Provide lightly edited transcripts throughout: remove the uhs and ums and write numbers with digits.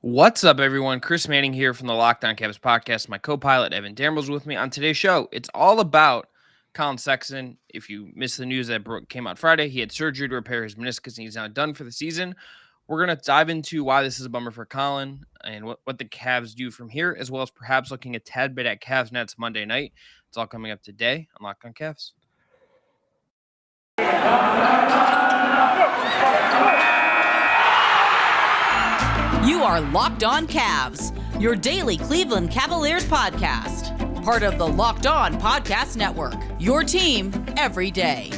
What's up, everyone? Chris Manning here from the Locked On Cavs podcast. My co-pilot Evan Dammarell's with me on today's show. It's all about Collin Sexton. If you missed the news that came out Friday, he had surgery to repair his meniscus and he's now done for the season. We're going to dive into why this is a bummer for Collin and what the Cavs do from here, as well as perhaps looking a tad bit at Cavs Nets Monday night. It's all coming up today on Locked On Cavs. You are Locked On Cavs, your daily Cleveland Cavaliers podcast. Part of the Locked On Podcast Network, your team every day.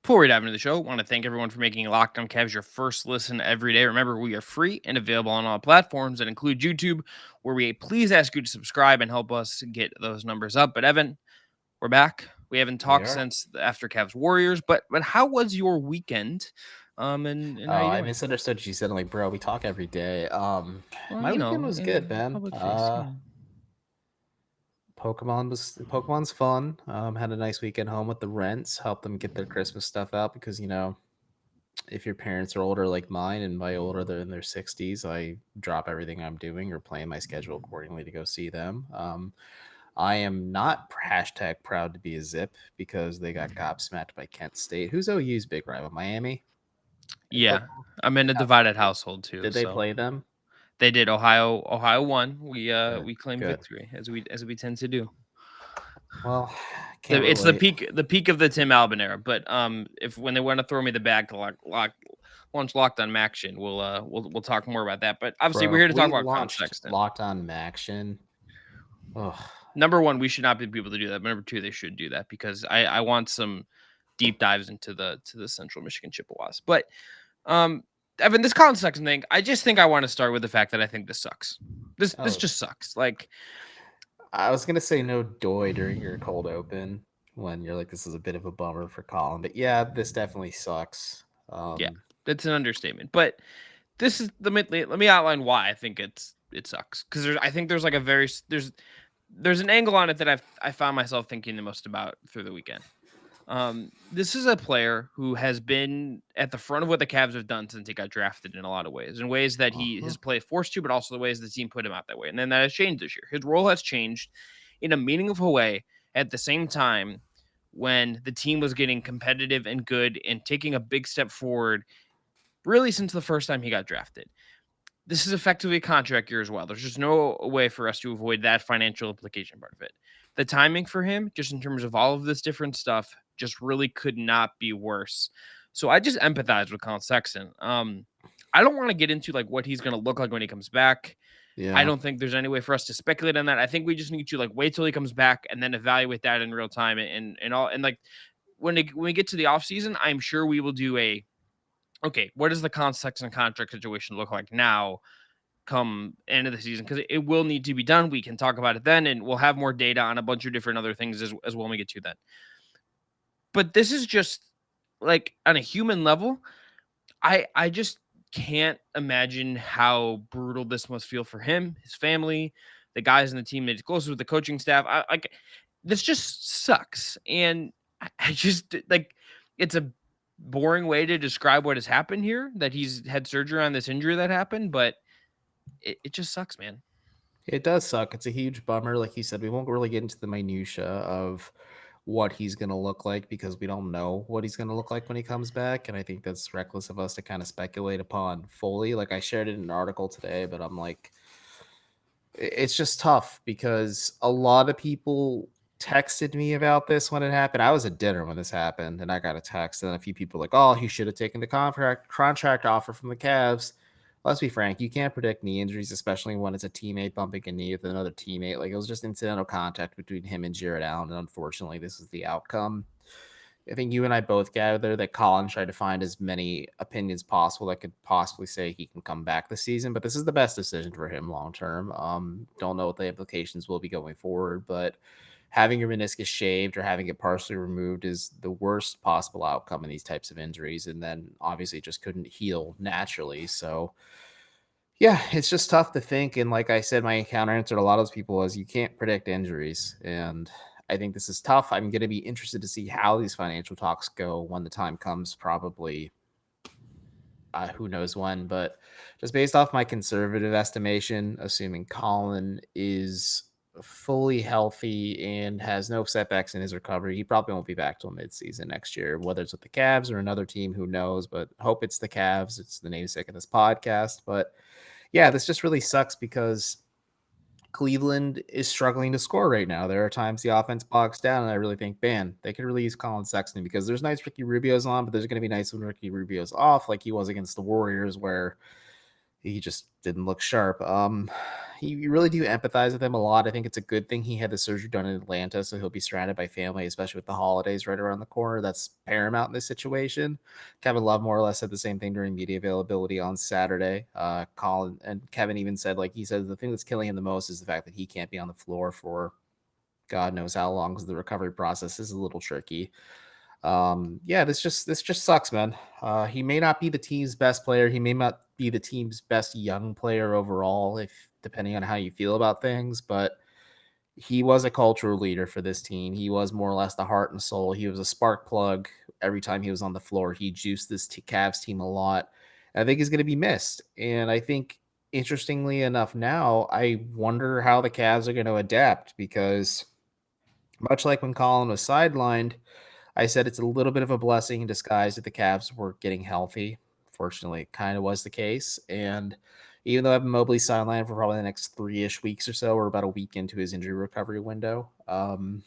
Before we dive into the show, I want to thank everyone for making Locked On Cavs your first listen every day. Remember, we are free and available on all platforms that include YouTube, where we please ask you to subscribe and help us get those numbers up. But Evan, we're back. We haven't talked since after Cavs Warriors, but how was your weekend? And how you doing? I misunderstood you said, like, bro, we talk every day. My weekend was good, man. Pokemon's fun. Had a nice weekend home with the Rents, helped them get their Christmas stuff out because, if your parents are older like mine, and by older they're in their 60s, I drop everything I'm doing or plan my schedule accordingly to go see them. I am not #proud to be a Zip because they got gobsmacked by Kent State. Who's OU's big rival? Miami? Yeah, I'm in a divided household too. Did they play them? They did. Ohio won. We claimed victory as we tend to do. Well, it's the peak of the Tim Albin era. But if when they want to throw me the bag to launch Locked On Maction, we'll talk more about that. But obviously, we're here to talk about Collin Sexton. Locked On Maction. Number one, we should not be able to do that. But number two, they should do that because I want some deep dives into the Central Michigan Chippewas. But Evan, this Collin Sexton thing, I just think I want to start with the fact that I think this sucks. This just sucks. Like, I was gonna say no doy during your cold open when you're like, this is a bit of a bummer for Collin, but yeah, this definitely sucks. Yeah, that's an understatement. But this is let me outline why I think it sucks, because I think there's like there's an angle on it that I found myself thinking the most about through the weekend. This is a player who has been at the front of what the Cavs have done since he got drafted in a lot of ways, in ways that his play forced to, but also the ways the team put him out that way. And then that has changed this year. His role has changed in a meaningful way at the same time when the team was getting competitive and good and taking a big step forward, really since the first time he got drafted. This is effectively a contract year as well. There's just no way for us to avoid that financial implication part of it. The timing for him, just in terms of all of this different stuff, just really could not be worse. So I just empathize with Collin Sexton. I don't want to get into like what he's going to look like when he comes back. Yeah. I don't think there's any way for us to speculate on that. I think we just need to like wait till he comes back and then evaluate that in real time and all. And like when we get to the offseason, I'm sure we will do okay, what does the Collin Sexton contract situation look like now come end of the season? Because it will need to be done. We can talk about it then, and we'll have more data on a bunch of different other things as well when we get to that. But this is just like on a human level, I just can't imagine how brutal this must feel for him, his family, the guys in the team that he's close with, the coaching staff. This just sucks. And I just like it's a boring way to describe what has happened here, that he's had surgery on this injury that happened, but it just sucks, man. It does suck. It's a huge bummer. Like you said, we won't really get into the minutia of what he's going to look like because we don't know what he's going to look like when he comes back. And I think that's reckless of us to kind of speculate upon fully. Like I shared it in an article today, but I'm like, it's just tough because a lot of people texted me about this when it happened. I was at dinner when this happened and I got a text and a few people were like, oh, he should have taken the contract offer from the Cavs. Let's be frank, you can't predict knee injuries, especially when it's a teammate bumping a knee with another teammate. Like it was just incidental contact between him and Jared Allen, and unfortunately, this is the outcome. I think you and I both gather that Collin tried to find as many opinions possible that could possibly say he can come back this season, but this is the best decision for him long term. Don't know what the implications will be going forward, but having your meniscus shaved or having it partially removed is the worst possible outcome in these types of injuries. And then obviously it just couldn't heal naturally. So yeah, it's just tough to think. And like I said, my counter answer to a lot of those people is you can't predict injuries. And I think this is tough. I'm going to be interested to see how these financial talks go when the time comes, probably who knows when, but just based off my conservative estimation, assuming Collin is fully healthy and has no setbacks in his recovery, he probably won't be back till midseason next year, whether it's with the Cavs or another team, who knows, but hope it's the Cavs. It's the namesake of this podcast. But yeah, this just really sucks because Cleveland is struggling to score right now. There are times the offense bogs down, and I really think, man, they could really use Collin Sexton, because there's nights Ricky Rubio's on, but there's going to be nights when Ricky Rubio's off, like he was against the Warriors, where he just didn't look sharp. You really do empathize with him a lot. I think it's a good thing he had the surgery done in Atlanta, so he'll be surrounded by family, especially with the holidays right around the corner. That's paramount in this situation. Kevin Love more or less said the same thing during media availability on Saturday. Colin and Kevin even said, like he said, the thing that's killing him the most is the fact that he can't be on the floor for God knows how long, because the recovery process is a little tricky. Yeah, this just sucks, man. He may not be the team's best player. He may not be the team's best young player overall, if depending on how you feel about things, but he was a cultural leader for this team. He was more or less the heart and soul. He was a spark plug every time he was on the floor. He juiced this Cavs team a lot. And I think he's going to be missed. And I think, interestingly enough, now I wonder how the Cavs are going to adapt, because much like when Colin was sidelined, I said it's a little bit of a blessing in disguise that the Cavs were getting healthy. Fortunately, it kind of was the case. And even though Evan Mobley's sidelined for probably the next 3-ish weeks or so, or about a week into his injury recovery window, Larry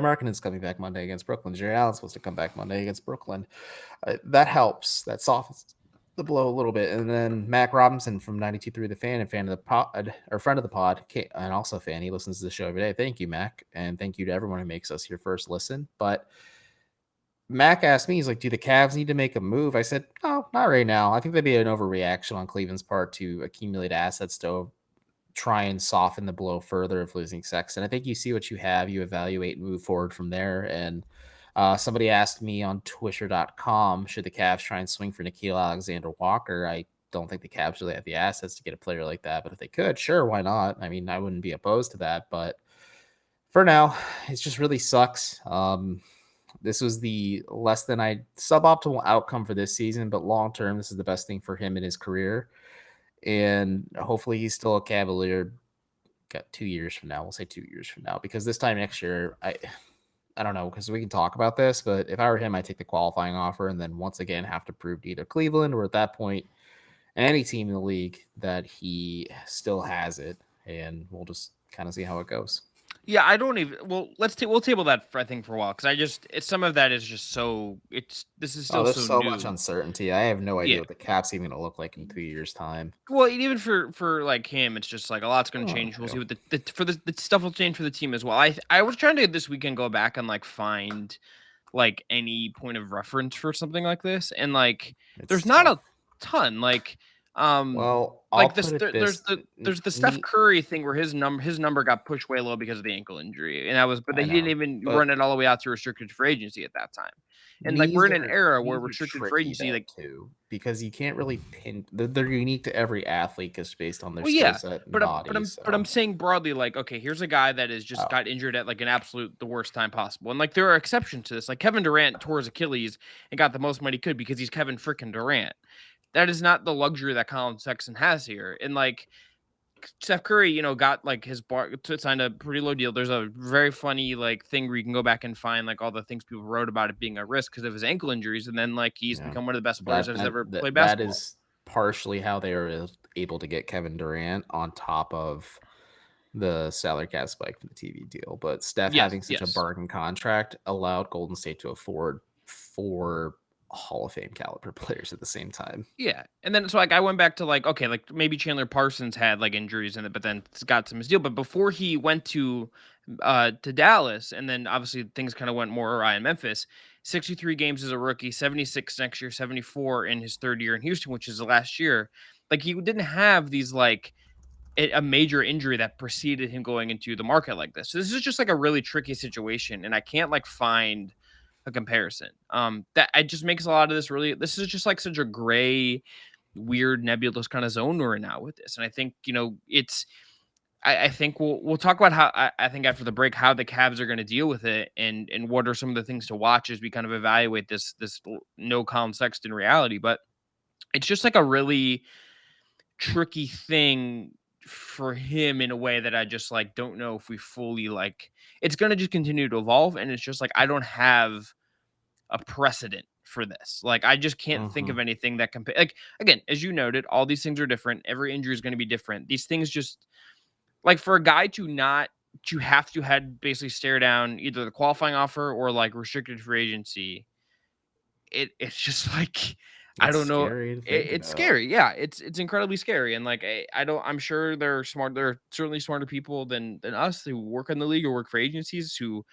Markkanen's coming back Monday against Brooklyn. Jerry Allen's supposed to come back Monday against Brooklyn. That helps. That softens the blow a little bit. And then Mac Robinson from 92.3 The Fan, and fan of the pod, or friend of the pod, and also a fan. He listens to the show every day. Thank you, Mac. And thank you to everyone who makes us your first listen. But Mac asked me, he's like, do the Cavs need to make a move? I said, no, not right now. I think that'd be an overreaction on Cleveland's part to accumulate assets to try and soften the blow further of losing Sexton. I think you see what you have, you evaluate and move forward from there. And somebody asked me on Twitter.com, should the Cavs try and swing for Nickeil Alexander-Walker? I don't think the Cavs really have the assets to get a player like that, but if they could, sure, why not? I mean, I wouldn't be opposed to that, but for now, it just really sucks. This was the less than suboptimal outcome for this season, but long term, this is the best thing for him in his career. And hopefully he's still a Cavalier. Got 2 years from now. We'll say 2 years from now, because this time next year, I don't know, because we can talk about this, but if I were him, I'd take the qualifying offer and then once again have to prove to either Cleveland or at that point any team in the league that he still has it, and we'll just kind of see how it goes. Yeah, I don't even. Well, we'll table that I think for a while, because some of that is just so. This is still there's so new. much uncertainty. I have no idea what the cap's even going to look like in 2 years' time. Well, even for like him, it's just like a lot's going to change. We'll see what the stuff will change for the team as well. I was trying to this weekend go back and like find like any point of reference for something like this, and like there's not a ton. Like well, like there's the Steph Curry thing where his number got pushed way low because of the ankle injury, and but they didn't even run it all the way out to restricted free agency at that time. And like we're in an era where restricted free agency, like too, because you can't really pin. They're unique to every athlete because based on their skill set and body. But I'm saying broadly, like, okay, here's a guy that is just got injured at like an absolute the worst time possible, and like there are exceptions to this. Like Kevin Durant tore his Achilles and got the most money he could because he's Kevin freaking Durant. That is not the luxury that Collin Sexton has here. And like Steph Curry, got like his signed a pretty low deal. There's a very funny like thing where you can go back and find like all the things people wrote about it being a risk because of his ankle injuries. And then like he's become one of the best players that has ever played basketball. That is partially how they are able to get Kevin Durant on top of the salary cap spike for the TV deal. But Steph having such a bargain contract allowed Golden State to afford 4 Hall of Fame caliber players at the same time. Yeah. And then so like I went back to like, okay, like maybe Chandler Parsons had like injuries in it, but then got some his deal. But before he went to Dallas, and then obviously things kind of went more awry in Memphis, 63 games as a rookie, 76 next year, 74 in his third year in Houston, which is the last year. Like he didn't have these like a major injury that preceded him going into the market like this. So this is just like a really tricky situation, and I can't like find a comparison. That it just makes a lot of this is just like such a gray, weird, nebulous kind of zone we're in now with this. And I think, I think we'll talk about how I think after the break how the Cavs are going to deal with it and what are some of the things to watch as we kind of evaluate this no Collin Sexton reality. But it's just like a really tricky thing for him in a way that I just like don't know if we fully like. It's going to just continue to evolve, and it's just like I don't have a precedent for this. Like I just can't think Hmm. of anything that can like again, as you noted, all these things are different. Every injury is going to be different. These things just like for a guy to not to have to had basically stare down either the qualifying offer or like restricted free agency, it's just like I It's don't know. scary to think It's about. scary. Yeah, it's incredibly scary. And like I don't I'm sure there are smart there are certainly smarter people than us who work in the league or work for agencies who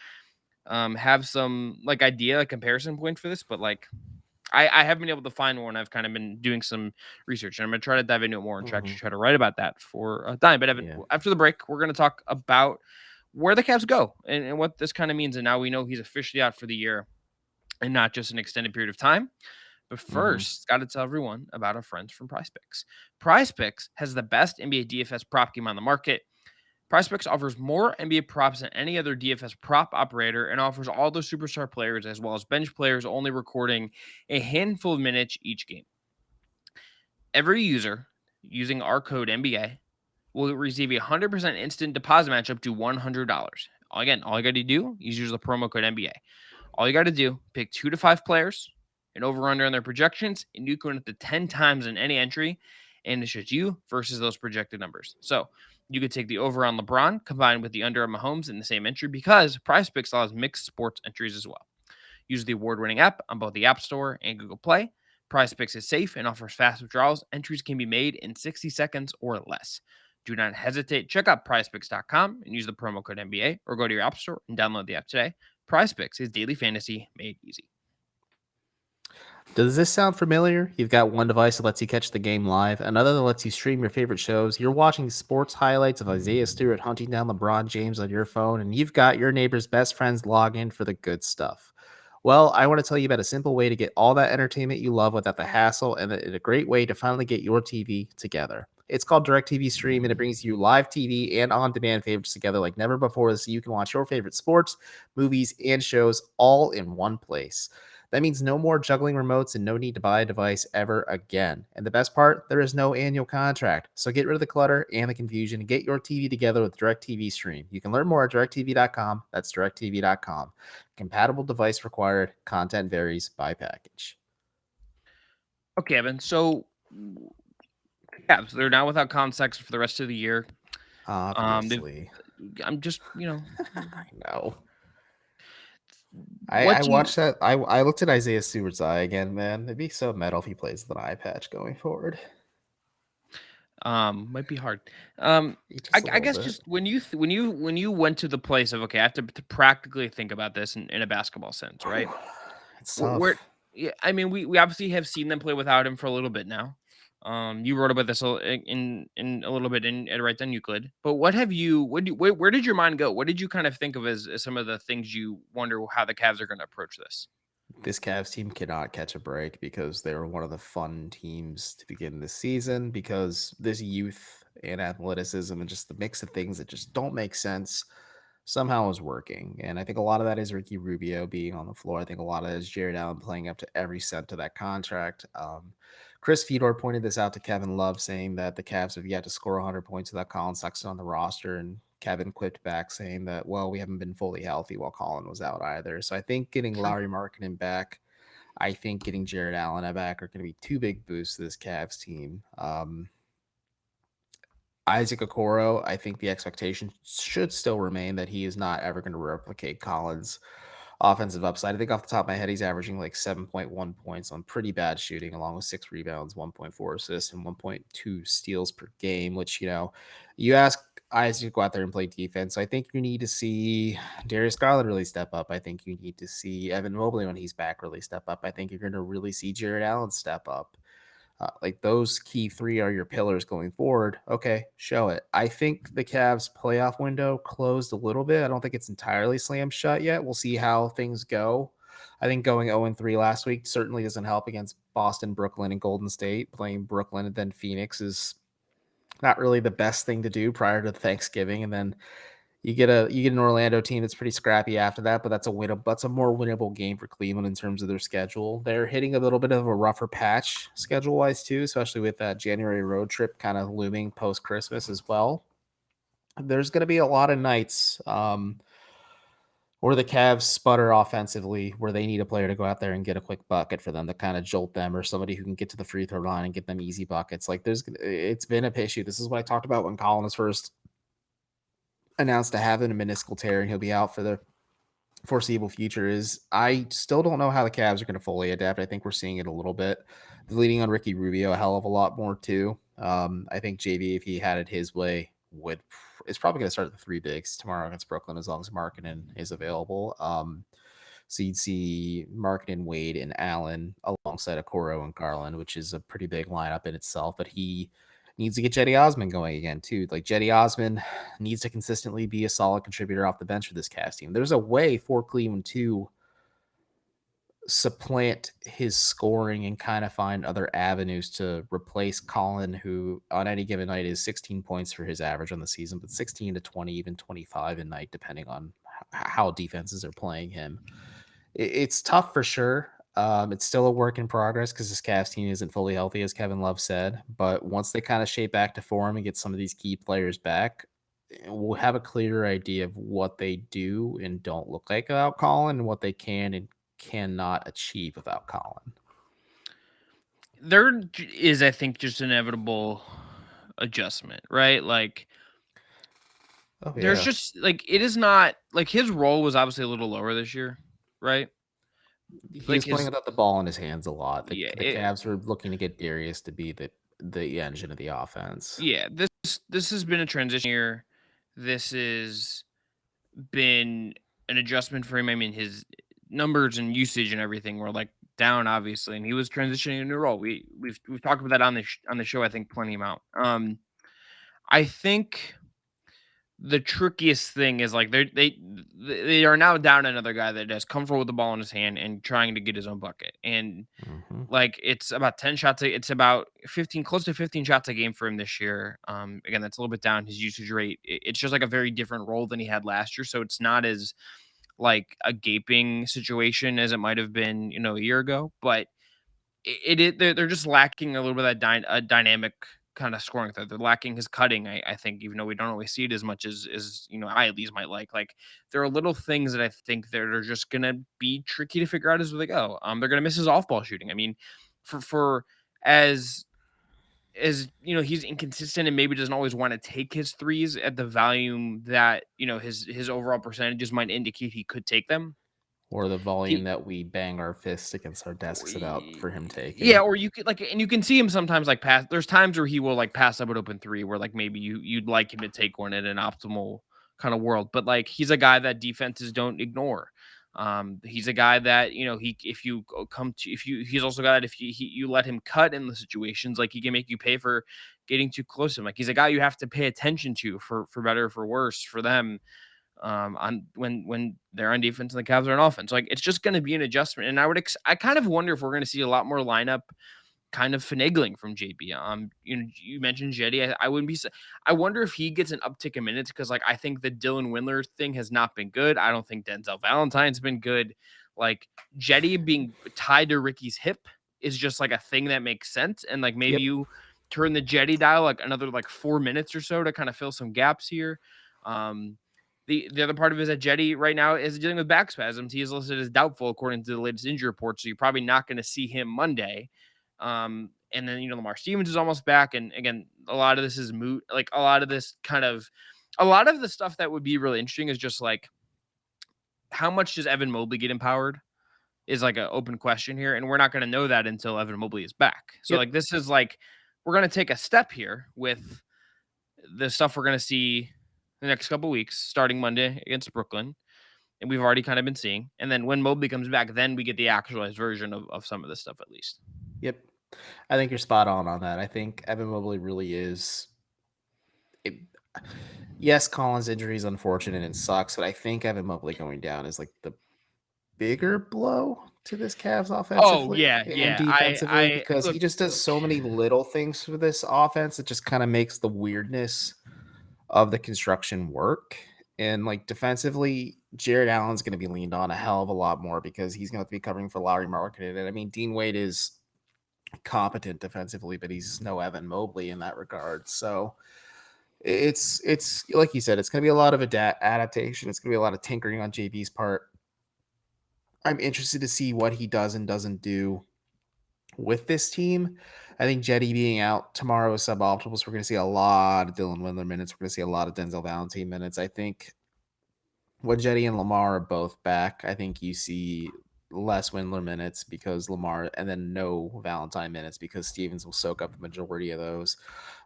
have some like idea, a comparison point for this, but like I haven't been able to find one. I've kind of been doing some research, and I'm going to try to dive into it more and Hmm. try to write about that for Dime. But Evan, Yeah. after the break, we're going to talk about where the Cavs go and what this kind of means. And now we know he's officially out for the year and not just an extended period of time. But Hmm. first, got to tell everyone about our friends from PrizePicks. PrizePicks has the best NBA DFS prop game on the market. PrizePicks offers more NBA props than any other DFS prop operator and offers all the superstar players as well as bench players only recording a handful of minutes each game. Every user using our code NBA will receive a 100% instant deposit match up to $100. Again, all you got to do is use the promo code NBA. All you got to do, pick 2 to 5 players, and over under on their projections, and you can win up to 10 times in any entry, and it's just you versus those projected numbers. So you could take the over on LeBron combined with the under on Mahomes in the same entry because PrizePicks allows mixed sports entries as well. Use the award-winning app on both the App Store and Google Play. PrizePicks is safe and offers fast withdrawals. Entries can be made in 60 seconds or less. Do not hesitate. Check out prizepicks.com and use the promo code NBA or go to your App Store and download the app today. PrizePicks is daily fantasy made easy. Does this sound familiar? You've got one device that lets you catch the game live, another that lets you stream your favorite shows. You're watching sports highlights of Isaiah Stewart hunting down LeBron James on your phone, and you've got your neighbor's best friends log in for the good stuff. Well, I want to tell you about a simple way to get all that entertainment you love without the hassle and a great way to finally get your TV together. It's called DirecTV Stream, and it brings you live TV and on-demand favorites together like never before so you can watch your favorite sports, movies, and shows all in one place. That means no more juggling remotes and no need to buy a device ever again. And the best part, there is no annual contract. So get rid of the clutter and the confusion and get your TV together with DirecTV Stream. You can learn more at directv.com. That's directv.com. Compatible device required. Content varies by package. Okay, Evan. So, yeah, so they're now without context for the rest of the year. They've Obviously. I'm just, I know. I what do you watched that. I looked at Isaiah Stewart's eye again, man. It'd be so metal if he plays with an eye patch going forward. might be hard. Just a I little guess bit. just when you went to the place of okay, I have to practically think about this in a basketball sense, right? It's Where tough. yeah, I mean, we obviously have seen them play without him for a little bit now. You wrote about this in a little bit in at Right Then Euclid. But what have you? Where did your mind go? What did you kind of think of as some of the things you wonder how the Cavs are going to approach this? This Cavs team cannot catch a break because they were one of the fun teams to begin this season because this youth and athleticism and just the mix of things that just don't make sense somehow is working. And I think a lot of that is Ricky Rubio being on the floor. I think a lot of that is Jared Allen playing up to every cent of that contract. Chris Fedor pointed this out to Kevin Love, saying that the Cavs have yet to score 100 points without Collin Sexton on the roster. And Kevin quipped back saying that, well, we haven't been fully healthy while Collin was out either. So I think getting True. Lowry Markkinen back, I think getting Jared Allen back are going to be two big boosts to this Cavs team. Isaac Okoro, I think the expectation should still remain that he is not ever going to replicate Collins' offensive upside. I think off the top of my head, he's averaging like 7.1 points on pretty bad shooting, along with 6 rebounds, 1.4 assists, and 1.2 steals per game, which, you ask Isaac to go out there and play defense. I think you need to see Darius Garland really step up. I think you need to see Evan Mobley when he's back really step up. I think you're going to really see Jared Allen step up. Like those key three are your pillars going forward. Okay, show it. I think the Cavs playoff window closed a little bit. I don't think it's entirely slammed shut yet. We'll see how things go. I think going 0-3 last week certainly doesn't help against Boston, Brooklyn, and Golden State. Playing Brooklyn and then Phoenix is not really the best thing to do prior to Thanksgiving, and then you get an Orlando team that's pretty scrappy after that, but that's a more winnable game for Cleveland in terms of their schedule. They're hitting a little bit of a rougher patch schedule wise too, especially with that January road trip kind of looming post Christmas as well. There's going to be a lot of nights where the Cavs sputter offensively, where they need a player to go out there and get a quick bucket for them to kind of jolt them, or somebody who can get to the free throw line and get them easy buckets. Like it's been a issue. This is what I talked about when Collin was first announced to having a meniscal tear and he'll be out for the foreseeable future. Is I still don't know how the Cavs are going to fully adapt. I think we're seeing it a little bit. They're leading on Ricky Rubio a hell of a lot more too. I think JV, if he had it his way, is probably going to start the three bigs tomorrow against Brooklyn as long as Markkanen is available. So you'd see Markkanen, Wade, and Allen alongside Okoro and Garland, which is a pretty big lineup in itself. But he needs to get Jetty Osman going again too. Like Jetty Osman needs to consistently be a solid contributor off the bench for this Cavs team. There's a way for Cleveland to supplant his scoring and kind of find other avenues to replace Collin, who on any given night is 16 points for his average on the season, but 16 to 20, even 25 a night, depending on how defenses are playing him. It's tough for sure. It's still a work in progress because this Cavs team isn't fully healthy, as Kevin Love said. But once they kind of shape back to form and get some of these key players back, we'll have a clearer idea of what they do and don't look like without Collin, and what they can and cannot achieve without Collin. There is, I think, just inevitable adjustment, right? Like, there's just like it is not like his role was obviously a little lower this year, right? He Like was playing without the ball in his hands a lot. The, yeah, the Cavs were looking to get Darius to be the engine of the offense. yeah. This has been a transition year. This has been an adjustment for him. I mean, his numbers and usage and everything were like down, obviously, and he was transitioning a new role. We've talked about that on the show, I think, plenty amount. I think the trickiest thing is like they are now down another guy that is comfortable with the ball in his hand and trying to get his own bucket. And like it's about 10 shots, it's about 15, close to 15 shots a game for him this year. Again, that's a little bit down his usage rate. It's just like a very different role than he had last year. So it's not as like a gaping situation as it might have been, a year ago. But they're just lacking a little bit of that dynamic kind of scoring threat. They're lacking his cutting. I think, even though we don't always see it as much as I at least might like. Like there are little things that I think that are just gonna be tricky to figure out as they go. They're gonna miss his off ball shooting. I mean, for as he's inconsistent and maybe doesn't always want to take his threes at the volume that his overall percentages might indicate he could take them. Or the volume He that we bang our fists against our desks about for him Yeah, taking. or you could like, and you can see him sometimes like pass. There's times where he will like pass up an open three, where like maybe you'd like him to take one in an optimal kind of world, but like he's a guy that defenses don't ignore. He's a guy that he's also a guy that if you let him cut in the situations, like he can make you pay for getting too close to him. Like he's a guy you have to pay attention to for better or for worse for them on when they're on defense and the Cavs are on offense. Like it's just going to be an adjustment, and I kind of wonder if we're going to see a lot more lineup kind of finagling from JB. You mentioned Jetty. I wouldn't be. I wonder if he gets an uptick in minutes because like I think the Dylan Windler thing has not been good. I don't think Denzel Valentine's been good. Like Jetty being tied to Ricky's hip is just like a thing that makes sense, and like maybe Yep. you turn the Jetty dial like another like 4 minutes or so to kind of fill some gaps here. Um, the other part of it is that Jetty right now is dealing with back spasms. He is listed as doubtful according to the latest injury report, so you're probably not going to see him Monday. And then Lamar Stevens is almost back, and again, a lot of this is moot. Like a lot of the stuff that would be really interesting is just like how much does Evan Mobley get empowered is like an open question here, and we're not going to know that until Evan Mobley is back. So Yep. like this is like we're going to take a step here with the stuff we're going to see the next couple weeks, starting Monday against Brooklyn, and we've already kind of been seeing. And then when Mobley comes back, then we get the actualized version of some of this stuff at least. Yep. I think you're spot on that. I think Evan Mobley really is. Yes, Collins' injury is unfortunate and sucks, but I think Evan Mobley going down is like the bigger blow to this Cavs Oh offensively yeah, and yeah. defensively I because he look. just does so many little things for this offense. It just kind of makes the weirdness of the construction work. And like defensively, Jared Allen's going to be leaned on a hell of a lot more because he's going to be covering for Lowry Marketed. And I mean, Dean Wade is competent defensively, but he's no Evan Mobley in that regard. So it's like you said, it's going to be a lot of adaptation. It's going to be a lot of tinkering on JB's part. I'm interested to see what he does and doesn't do with this team. I think Jetty being out tomorrow is suboptimal, so we're going to see a lot of Dylan Windler minutes. We're going to see a lot of Denzel Valentine minutes. I think when Jetty and Lamar are both back, I think you see less Windler minutes because Lamar, and then no Valentine minutes because Stevens will soak up the majority of those.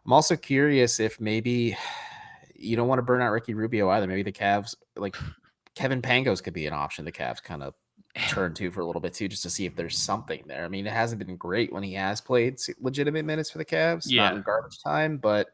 I'm also curious if maybe you don't want to burn out Ricky Rubio either. Maybe the Cavs, like Kevin Pangos, could be an option the Cavs kind of turn to for a little bit too, just to see if there's something there. I mean, it hasn't been great when he has played legitimate minutes for the Cavs, not Yeah, in garbage time, but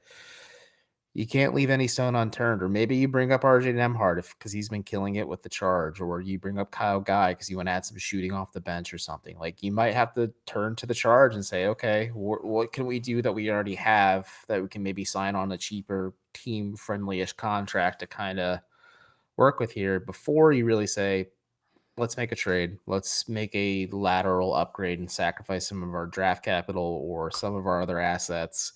you can't leave any stone unturned. Or maybe you bring up RJ Nembhard because he's been killing it with the charge, or you bring up Kyle Guy because you want to add some shooting off the bench or something. Like you might have to turn to the charge and say, okay, what can we do that we already have that we can maybe sign on a cheaper team friendly-ish contract to kind of work with here before you really say, let's make a trade. Let's make a lateral upgrade and sacrifice some of our draft capital or some of our other assets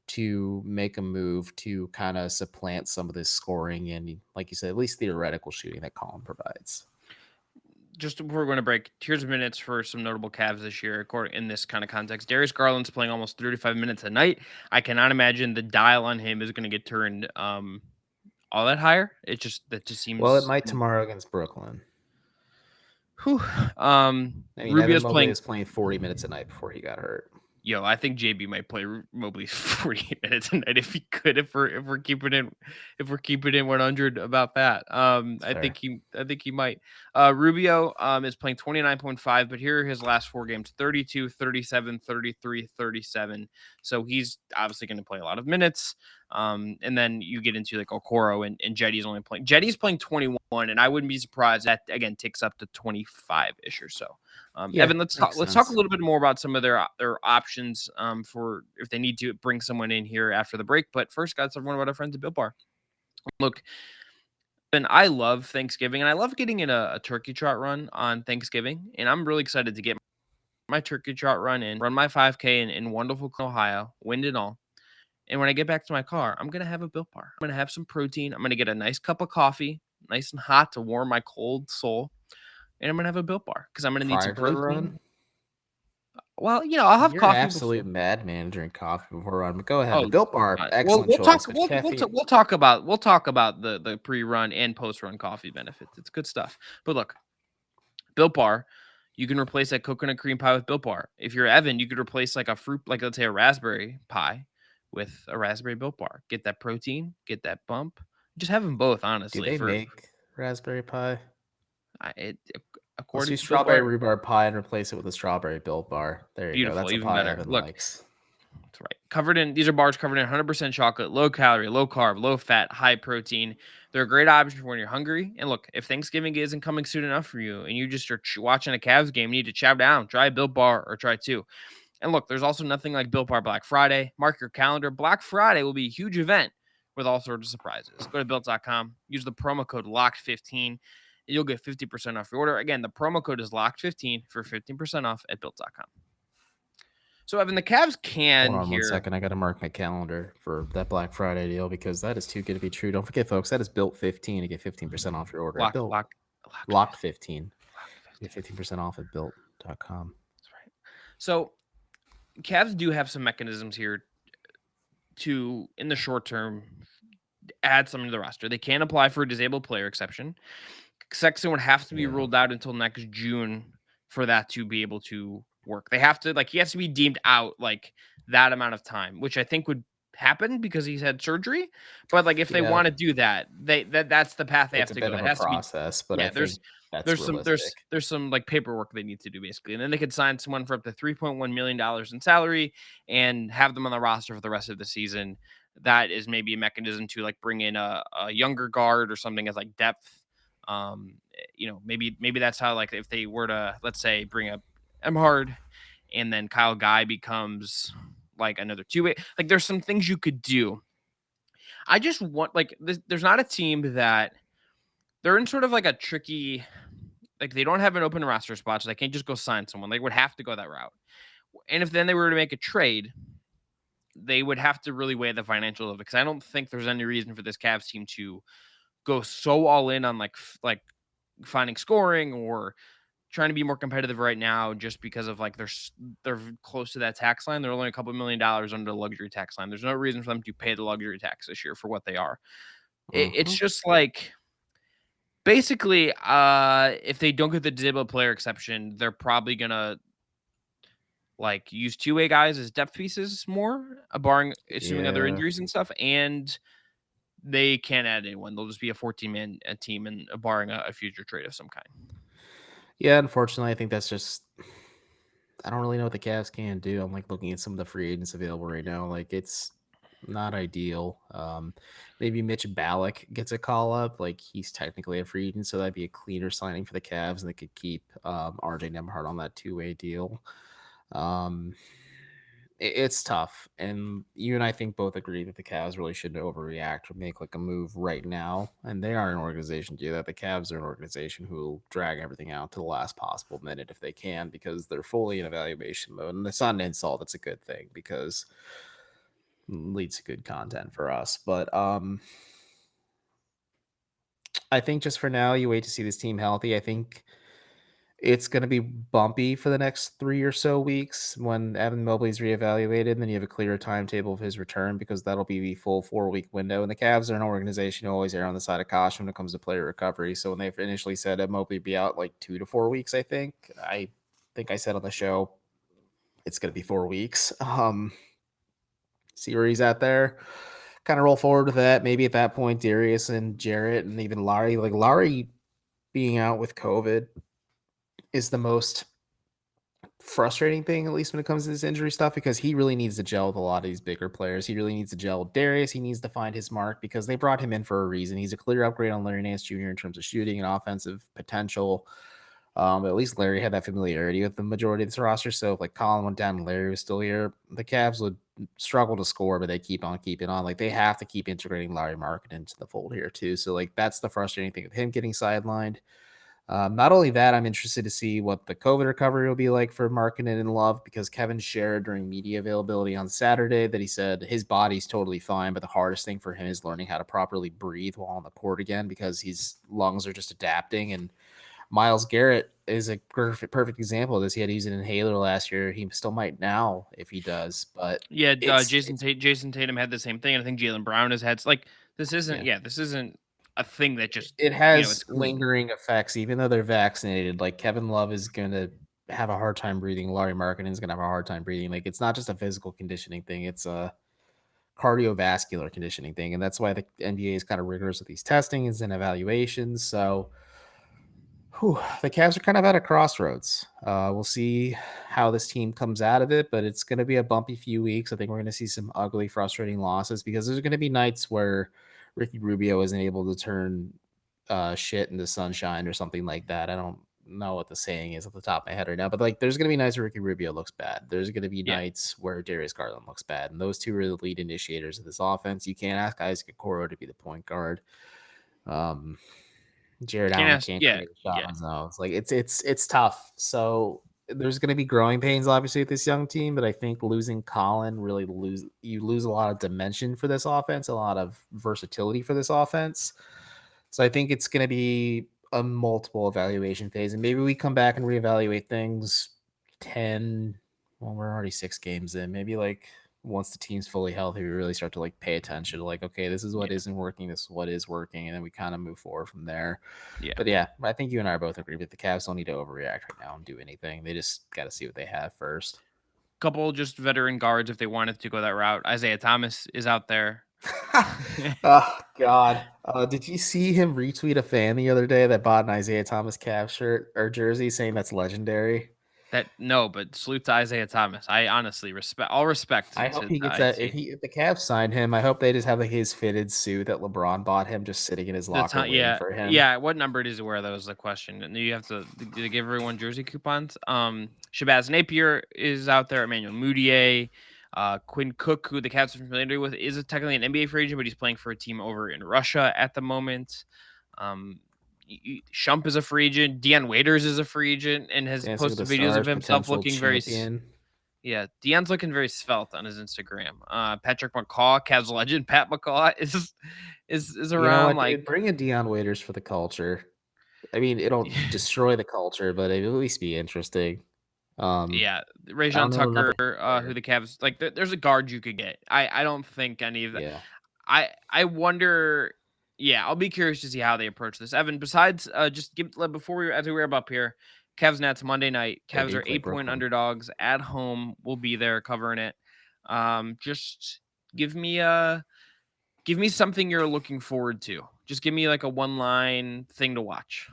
to make a move to kind of supplant some of this scoring and, like you said, at least theoretical shooting that Collin provides. just before we're going to break, here's minutes for some notable Cavs this year, according in this kind of context. Darius Garland's playing almost 35 minutes a night. I cannot imagine the dial on him is going to get turned all that higher. That just Well, it seems. might tomorrow against Brooklyn. Whew. I mean, Evan Rubio's Mobley playing. was playing 40 minutes a night before he got hurt. I think JB might play Mobley 48 minutes a night if he could. If we're keeping in 100 about that. I think he might. Rubio is playing 29.5, but here are his last 4 games: 32, 37, 33, 37. So he's obviously going to play a lot of minutes. And then you get into like Okoro and Jetty's playing 21, and I wouldn't be surprised that again ticks up to 25-ish or so. Evan, let's talk a little bit more about some of their options for if they need to bring someone in here after the break. But first, guys, everyone about our friends at Built Bar. Look, and I love Thanksgiving, and I love getting in a turkey trot run on Thanksgiving, and I'm really excited to get my turkey trot run in, run my 5K in wonderful Ohio, wind and all. And when I get back to my car, I'm gonna have a Built Bar. I'm gonna have some protein. I'm gonna get a nice cup of coffee, nice and hot to warm my cold soul. And I'm gonna have a Built Bar because I'm gonna need some Prior to the protein. run? Well, I'll have You're an coffee absolute before. madman during coffee before run. But go ahead. Oh, The Built Bar, well, excellent we'll talk. choice. Caffeine. We'll talk about the pre-run and post-run coffee benefits. It's good stuff. But look, Built Bar, you can replace that coconut cream pie with Built Bar. If you're Evan, you could replace like a fruit, like let's say a raspberry pie, with a raspberry Built Bar. Get that protein, get that bump. Just have them both, Do honestly. they make raspberry pie? Let's According do to Built strawberry Bar, rhubarb pie and replace it with a strawberry Built Bar. There you go. beautiful, That's a even pie better. Evan Look, likes. that's right. These are bars covered in 100% chocolate, low calorie, low carb, low fat, high protein. They're a great option for when you're hungry. And look, if Thanksgiving isn't coming soon enough for you and you just are watching a Cavs game, you need to chow down, try a Built Bar or try 2. And look, there's also nothing like Built Bar Black Friday. Mark your calendar. Black Friday will be a huge event with all sorts of surprises. Go to built.com, use the promo code LOCKED15. You'll get 50% off your order. Again, the promo code is LOCKED15 for 15% off at built.com. So, Evan, the Cavs can Hold on here. 1 second. I got to mark my calendar for that Black Friday deal because that is too good to be true. Don't forget, folks, that is Built 15 to get 15% off your order. Locked 15. Get 15% off at built.com. That's right. So, Cavs do have some mechanisms here to, in the short term, add something to the roster. They can apply for a disabled player exception. Sexton would have to be ruled out until next June for that to be able to work. They have to, he has to be deemed out that amount of time, which I think would happen because he's had surgery. But if they want to do that, that's the path they have to go. It has to be process, but I think that's realistic. There's some paperwork they need to do basically, and then they could sign someone for up to $3.1 million in salary and have them on the roster for the rest of the season. That is maybe a mechanism to bring in a younger guard or something as depth Maybe that's how, like, if they were to, let's say, bring up Emhard and then Kyle Guy becomes like another two-way. Like, there's some things you could do. I just want, like, there's not a team that they're in sort of like a tricky, like, they don't have an open roster spot, so they can't just go sign someone. They would have to go that route. And if then they were to make a trade, they would have to really weigh the financial of it, because I don't think there's any reason for this Cavs team to go so all in on like finding scoring or trying to be more competitive right now, just because of, like, they're close to that tax line. They're only a couple $1 million under the luxury tax line. There's no reason for them to pay the luxury tax this year for what they are. It's Mhm. just like, basically, if they don't get the Dibba player exception, they're probably gonna, like, use two-way guys as depth pieces more, barring assuming other Yeah. injuries and stuff, and they can't add anyone. They'll just be a 14-man team, and barring a future trade of some kind. Yeah, unfortunately, I think that's just I don't really know what the Cavs can do. I'm like looking at some of the free agents available right now. Like it's not ideal. Maybe Mitch Ballack gets a call up. Like he's technically a free agent, so that'd be a cleaner signing for the Cavs, and they could keep RJ Nembhard on that two-way deal. Um, it's tough, and you and I think both agree that the Cavs really shouldn't overreact or make like a move right now. And they are an organization to do that. The Cavs are an organization who will drag everything out to the last possible minute if they can, because they're fully in evaluation mode. And it's not an insult; it's a good thing because it leads to good content for us. But I think just for now, you wait to see this team healthy. I think it's gonna be bumpy for the next 3 or so weeks when Evan Mobley's reevaluated, and then you have a clearer timetable of his return because that'll be the full 4-week window, and the Cavs are an organization who always err on the side of caution when it comes to player recovery, so when they initially said that Mobley would be out, like, 2 to 4 weeks, I think I said on the show, it's gonna be 4 weeks. See where he's at there. Kinda roll forward with that. Maybe at that point, Darius and Jarrett and even Larry, like, Larry being out with COVID is the most frustrating thing, at least when it comes to this injury stuff, because he really needs to gel with a lot of these bigger players. He really needs to gel with Darius. He needs to find his mark because they brought him in for a reason. He's a clear upgrade on Larry Nance Jr. in terms of shooting and offensive potential. But at least Larry had that familiarity with the majority of this roster. So if like Collin went down and Larry was still here, the Cavs would struggle to score, but they keep on keeping on. Like they have to keep integrating Larry Market into the fold here too. So like that's the frustrating thing with him getting sidelined. Not only that, I'm interested to see what the COVID recovery will be like for Markkinen and Love, because Kevin shared during media availability on Saturday that he said his body's totally fine, but the hardest thing for him is learning how to properly breathe while on the court again because his lungs are just adapting. And Miles Garrett is a perfect example of this. He had to use an inhaler last year. He still might now if he does, but Yeah, it's Jason Tatum had the same thing, and I think Jaylen Brown has had, like, yeah. this isn't a thing that just, It has it's clean. lingering effects, even though they're vaccinated. Like Kevin Love is gonna have a hard time breathing. Larry Markkinen's gonna have a hard time breathing. Like it's not just a physical conditioning thing; it's a cardiovascular conditioning thing, and that's why the NBA is kind of rigorous with these testings and evaluations. So, the Cavs are kind of at a crossroads. We'll see how this team comes out of it, but it's going to be a bumpy few weeks. I think we're going to see some ugly, frustrating losses because there's going to be nights where Ricky Rubio isn't able to turn shit into sunshine or something like that. I don't know what the saying is at the top of my head right now, but like there's going to be nights where Ricky Rubio looks bad. There's going to be Yeah, nights where Darius Garland looks bad. And those two are the lead initiators of this offense. You can't ask Isaac Okoro to be the point guard. Um, Jared can't Allen ask. can't Yeah, create a shot yeah, on his own. It's like it's tough. So there's going to be growing pains, obviously, with this young team. But I think losing Colin really lose a lot of dimension for this offense, a lot of versatility for this offense. So I think it's going to be a multiple evaluation phase, and maybe we come back and reevaluate things 10. Well, we're already 6 games in. Maybe like once the team's fully healthy, we really start to like pay attention to like, okay, this is what yeah, isn't working, this is what is working, and then we kind of move forward from there. yeah. But yeah, I think you and I both agree that the Cavs don't need to overreact right now and do anything. They just got to see what they have first. Couple just veteran guards if they wanted to go that route. Isaiah Thomas is out there. Oh God! Did you see him retweet a fan the other day that bought an Isaiah Thomas Cavs shirt or jersey saying that's legendary? But salute to Isaiah Thomas. I honestly respect all respect I hope to he gets that. IT. If the Cavs sign him, I hope they just have like his fitted suit that LeBron bought him, just sitting in his That's locker not waiting yeah. for him. Yeah, what number does he wear? That was the question. And you have to do they give everyone jersey coupons. Shabazz Napier is out there, Emmanuel Mudiay, Quinn Cook, who the Cavs are familiar with, is technically an NBA free agent, but he's playing for a team over in Russia at the moment. Shump is a free agent. Deion Waiters is a free agent and has Dancing with posted the videos of Stars, himself potential looking very champion. yeah, Deion's looking very svelte on his Instagram. Patrick McCaw, Cavs legend Pat McCaw is You know around. what, Like, dude? Bring in Deion Waiters for the culture. I mean, it'll destroy the culture, but it'll at least be interesting. yeah, I don't Rajon know another Tucker, who player. the Cavs like. There's a guard you could get. I don't think any of that. Yeah, I wonder. Yeah, I'll be curious to see how they approach this. Evan, besides just give before we as we wrap up here, Cavs Nets Monday night. they Cavs do are play 8-point Brooklyn. underdogs at home. We'll be there covering it. Just give me something you're looking forward to. Just give me like a one line thing to watch.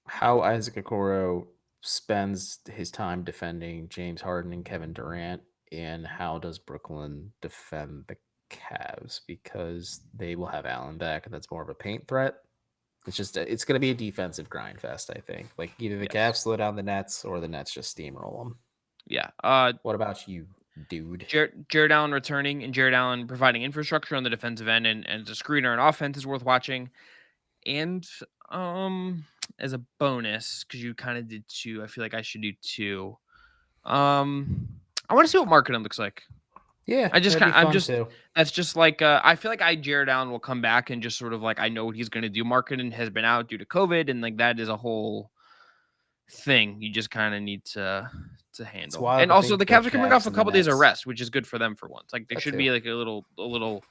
How Isaac Okoro spends his time defending James Harden and Kevin Durant, and how does Brooklyn defend the Cavs, because they will have Allen back, and that's more of a paint threat. It's going to be a defensive grind fest, I think. Like either the Cavs Yes. slow down the Nets or the Nets just steamroll them. Yeah. What about you, dude? Jared Allen returning and Jared Allen providing infrastructure on the defensive end and as a screener and offense is worth watching. And as a bonus, because you kind of did two, I feel like I should do two. I want to see what marketing looks like. Yeah, I just that'd be kind I'm fun just too. that's just like I feel like Jared Allen will come back and just sort of like I know what he's gonna do. Marketing has been out due to COVID, and like that is a whole thing you just kind of need to It's handle. wild And to also the think the Cavs are coming off Cavs a and the couple days of Nets. rest, which is good for them for once. Like they That should too. be like a little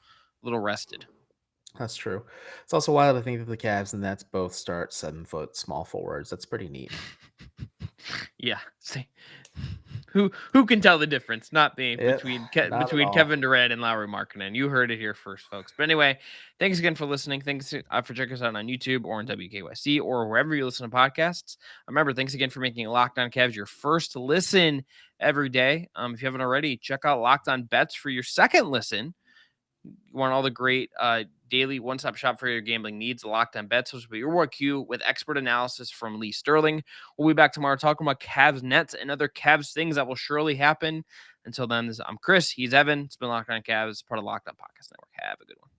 rested. That's true. It's also wild to think that the Cavs and Nets both start 7-foot small forwards. That's pretty neat. Yeah. See, who can tell the difference? Not me Yep, not at between all. Kevin Durant and Lowry Markkinen. You heard it here first, folks. But anyway, thanks again for listening. Thanks for checking us out on YouTube or on WKYC or wherever you listen to podcasts. Remember, thanks again for making Locked On Cavs your first listen every day. If you haven't already, check out Locked On Bets for your second listen. You want all the great daily one-stop shop for your gambling needs. Locked On Bets, which will be your WQ with expert analysis from Lee Sterling. We'll be back tomorrow talking about Cavs Nets and other Cavs things that will surely happen. Until then, I'm Chris. He's Evan. It's been Locked On Cavs, part of Locked On Podcast Network. Have a good one.